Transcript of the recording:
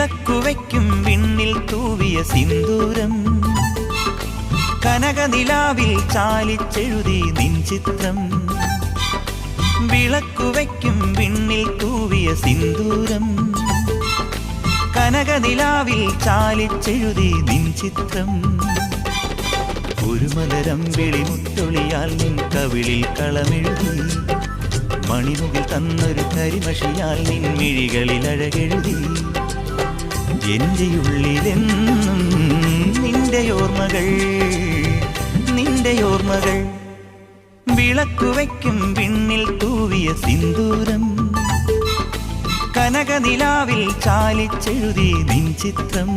വിളക്കുവയ്ക്കും വിണ്ണിൽ തൂവിയ സിന്ദൂരം കനകനിലാവിൽ ചാലിച്ചെഴുതി നിൻ ചിത്രം വിളക്കുവയ്ക്കും വിണ്ണിൽ തൂവിയ സിന്ദൂരം കനകനിലാവിൽ ചാലിച്ചെഴുതി നിൻ ചിത്രം ഒരു മലരം വിളിമുത്തൊളിയാൽ നിൻ കവിളിൽ കളമെഴുതി മണിമുകിൽ തന്നൊരു കരിമഷിയാൽ നിൻ മിഴികളിൽ അഴകെഴുതി എന്റെയുള്ളിലെന്നും നിന്റെ ഓർമ്മകൾ വിളക്കുവയ്ക്കും വിണ്ണിൽ തൂവിയ സിന്ദൂരം കനകനിലാവിൽ ചാലിച്ചെഴുതി നിൻ ചിത്രം